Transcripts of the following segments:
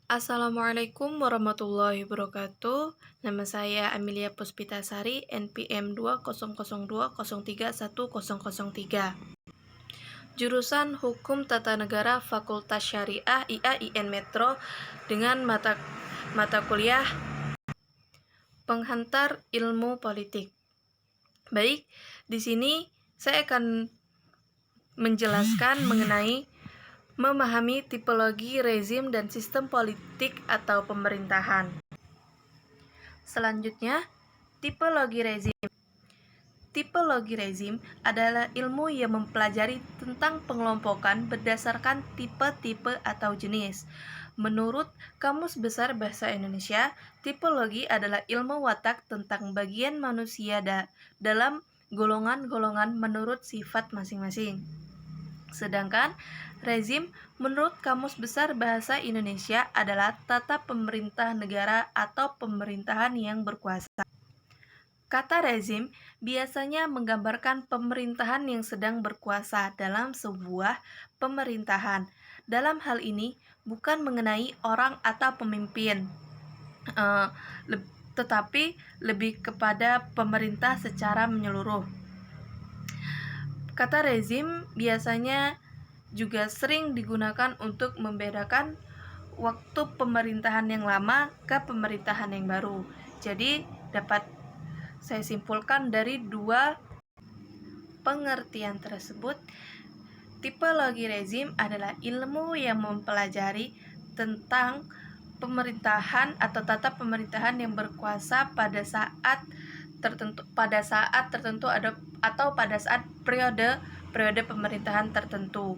Assalamualaikum warahmatullahi wabarakatuh. Nama saya Amelia Puspitasari, NPM 200203103. Jurusan Hukum Tata Negara Fakultas Syariah IAIN Metro dengan mata kuliah Penghantar Ilmu Politik. Baik, di sini saya akan menjelaskan mengenai memahami tipologi rezim dan sistem politik atau pemerintahan. Selanjutnya, tipologi rezim. Tipologi rezim adalah ilmu yang mempelajari tentang pengelompokan berdasarkan tipe-tipe atau jenis. Menurut Kamus Besar Bahasa Indonesia, tipologi adalah ilmu watak tentang bagian manusia dalam golongan-golongan menurut sifat masing-masing. Sedangkan rezim menurut Kamus Besar Bahasa Indonesia adalah tata pemerintah negara atau pemerintahan yang berkuasa. Kata rezim biasanya menggambarkan pemerintahan yang sedang berkuasa dalam sebuah pemerintahan. Dalam hal ini bukan mengenai orang atau pemimpin, tetapi lebih kepada pemerintah secara menyeluruh. Kata rezim biasanya juga sering digunakan untuk membedakan waktu pemerintahan yang lama ke pemerintahan yang baru. Jadi dapat saya simpulkan dari dua pengertian tersebut, tipologi rezim adalah ilmu yang mempelajari tentang pemerintahan atau tata pemerintahan yang berkuasa pada saat tertentu atau pada saat periode pemerintahan tertentu.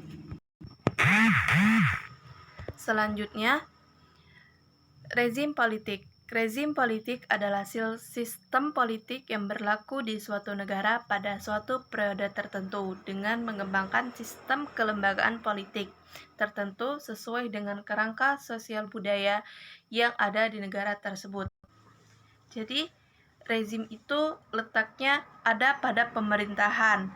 Selanjutnya, rezim politik. Rezim politik adalah sistem politik yang berlaku di suatu negara pada suatu periode tertentu dengan mengembangkan sistem kelembagaan politik tertentu sesuai dengan kerangka sosial budaya yang ada di negara tersebut. Jadi, rezim itu letaknya ada pada pemerintahan,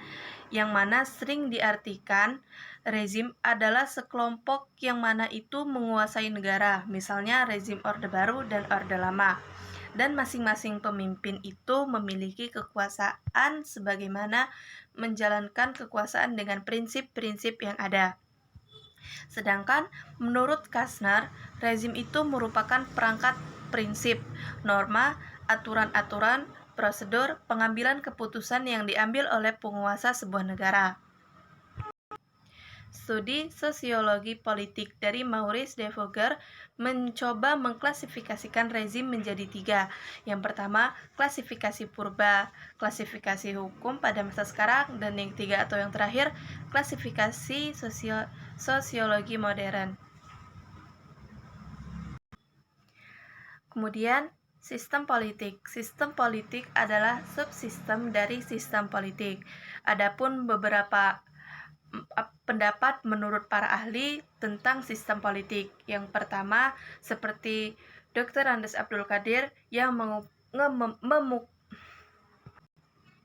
yang mana sering diartikan rezim adalah sekelompok yang mana itu menguasai negara, misalnya rezim Orde Baru dan Orde Lama. Dan masing-masing pemimpin itu memiliki kekuasaan sebagaimana menjalankan kekuasaan dengan prinsip-prinsip yang ada. Sedangkan menurut Kastner, rezim itu merupakan perangkat prinsip, norma, aturan-aturan, prosedur, pengambilan keputusan yang diambil oleh penguasa sebuah negara. Studi Sosiologi Politik dari Maurice Defogger mencoba mengklasifikasikan rezim menjadi 3. Yang pertama, klasifikasi purba, klasifikasi hukum pada masa sekarang, dan yang 3 atau yang terakhir, klasifikasi sosiologi modern. Kemudian, sistem politik. Sistem politik adalah subsistem dari sistem politik. Adapun beberapa pendapat menurut para ahli tentang sistem politik. Yang pertama, seperti Dr. Andes Abdul Qadir yang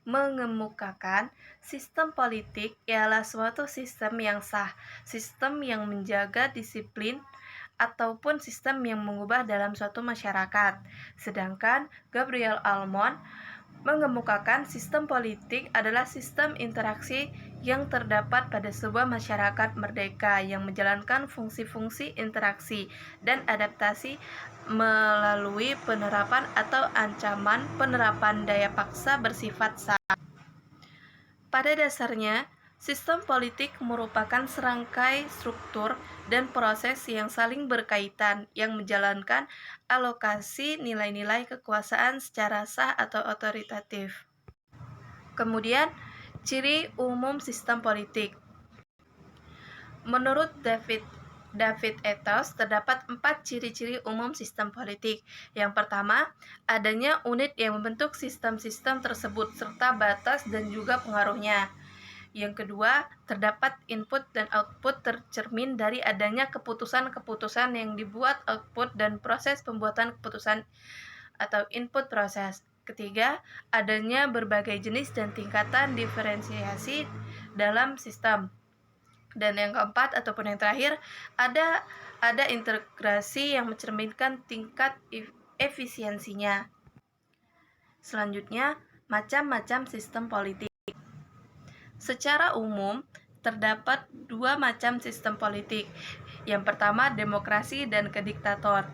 mengemukakan sistem politik ialah suatu sistem yang sah, sistem yang menjaga disiplin, ataupun sistem yang mengubah dalam suatu masyarakat. Sedangkan Gabriel Almond mengemukakan sistem politik adalah sistem interaksi yang terdapat pada sebuah masyarakat merdeka yang menjalankan fungsi-fungsi interaksi dan adaptasi melalui penerapan atau ancaman penerapan daya paksa bersifat sah. Pada dasarnya, sistem politik merupakan serangkai struktur dan proses yang saling berkaitan yang menjalankan alokasi nilai-nilai kekuasaan secara sah atau otoritatif. Kemudian, ciri umum sistem politik. Menurut David Ethos, terdapat 4 ciri-ciri umum sistem politik. Yang pertama, adanya unit yang membentuk sistem-sistem tersebut serta batas dan juga pengaruhnya. Yang kedua, terdapat input dan output tercermin dari adanya keputusan-keputusan yang dibuat output dan proses pembuatan keputusan atau input proses. Ketiga, adanya berbagai jenis dan tingkatan diferensiasi dalam sistem. Dan yang keempat ataupun yang terakhir, ada integrasi yang mencerminkan tingkat efisiensinya. Selanjutnya, macam-macam sistem politik. Secara umum, terdapat dua macam sistem politik. Yang pertama, demokrasi dan kediktator.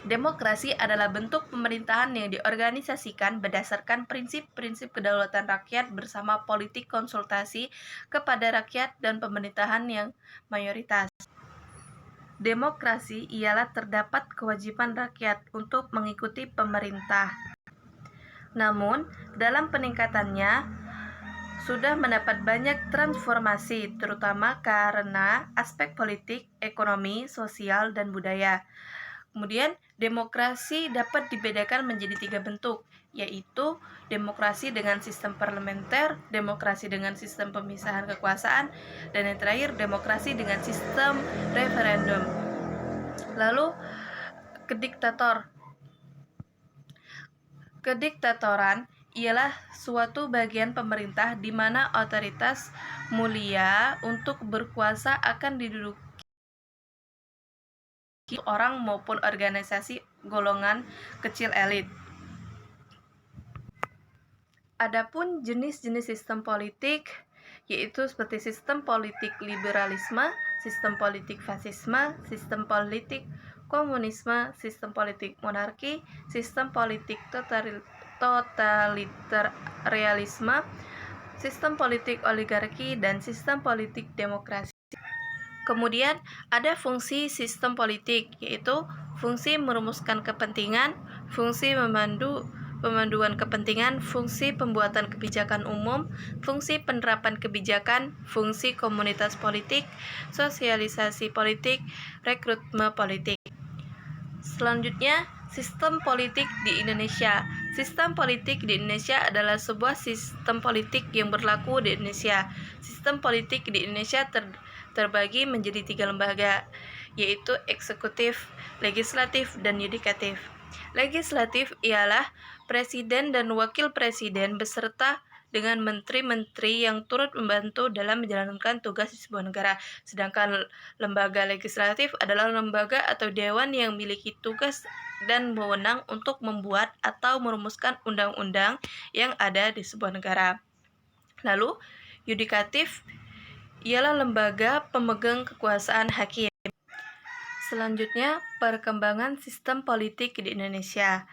Demokrasi adalah bentuk pemerintahan yang diorganisasikan berdasarkan prinsip-prinsip kedaulatan rakyat bersama politik konsultasi kepada rakyat dan pemerintahan yang mayoritas. Demokrasi ialah terdapat kewajiban rakyat untuk mengikuti pemerintah. Namun, dalam peningkatannya sudah mendapat banyak transformasi, terutama karena aspek politik, ekonomi, sosial, dan budaya. Kemudian, demokrasi dapat dibedakan menjadi 3 bentuk, yaitu demokrasi dengan sistem parlementer, demokrasi dengan sistem pemisahan kekuasaan, dan yang terakhir, demokrasi dengan sistem referendum. Lalu, kediktatoran ialah suatu bagian pemerintah di mana otoritas mulia untuk berkuasa akan diduduki orang maupun organisasi golongan kecil elit. Adapun jenis-jenis sistem politik yaitu seperti sistem politik liberalisme, sistem politik fasisme, sistem politik komunisme, sistem politik monarki, sistem politik totalitarisme, sistem politik oligarki, dan sistem politik demokrasi. Kemudian ada fungsi sistem politik, yaitu fungsi merumuskan kepentingan, fungsi pemanduan kepentingan, fungsi pembuatan kebijakan umum, fungsi penerapan kebijakan, fungsi komunitas politik, sosialisasi politik, rekrutmen politik. Selanjutnya, sistem politik di Indonesia. Sistem politik di Indonesia adalah sebuah sistem politik yang berlaku di Indonesia. Sistem politik di Indonesia terbagi menjadi 3 lembaga, yaitu eksekutif, legislatif, dan yudikatif. Legislatif ialah presiden dan wakil presiden beserta dengan menteri-menteri yang turut membantu dalam menjalankan tugas di sebuah negara. Sedangkan lembaga legislatif adalah lembaga atau dewan yang memiliki tugas dan wewenang untuk membuat atau merumuskan undang-undang yang ada di sebuah negara. Lalu, yudikatif ialah lembaga pemegang kekuasaan hakim. Selanjutnya, perkembangan sistem politik di Indonesia.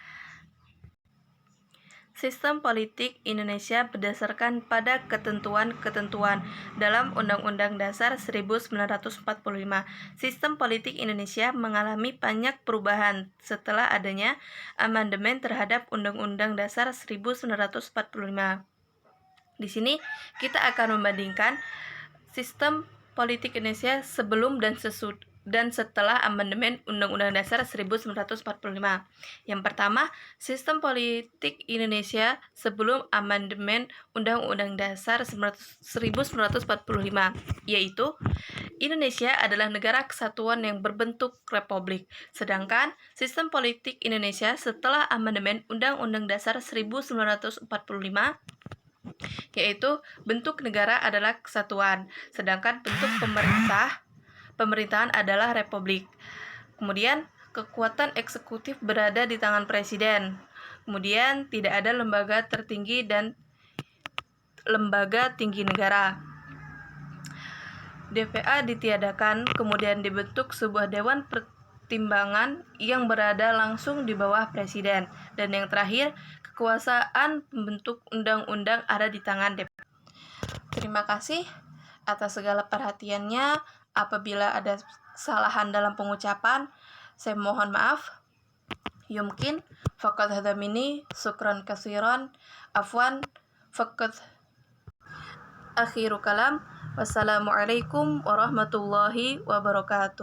Sistem politik Indonesia berdasarkan pada ketentuan-ketentuan dalam Undang-Undang Dasar 1945. Sistem politik Indonesia mengalami banyak perubahan setelah adanya amandemen terhadap Undang-Undang Dasar 1945. Di sini kita akan membandingkan sistem politik Indonesia sebelum dan setelah amandemen Undang-Undang Dasar 1945. Yang pertama, sistem politik Indonesia sebelum amandemen Undang-Undang Dasar 1945, yaitu Indonesia adalah negara kesatuan yang berbentuk republik. Sedangkan sistem politik Indonesia setelah amandemen Undang-Undang Dasar 1945 yaitu bentuk negara adalah kesatuan, sedangkan bentuk pemerintahan adalah republik. Kemudian, kekuatan eksekutif berada di tangan presiden. Kemudian, tidak ada lembaga tertinggi dan lembaga tinggi negara. DPA ditiadakan, kemudian dibentuk sebuah dewan pertimbangan yang berada langsung di bawah presiden. Dan yang terakhir, kekuasaan pembentuk undang-undang ada di tangan DPR. Terima kasih atas segala perhatiannya. Apabila ada kesalahan dalam pengucapan, saya mohon maaf. Yumkin faqad hadha minni syukran katsiran afwan faqad akhiru kalam. Wassalamualaikum warahmatullahi wabarakatuh.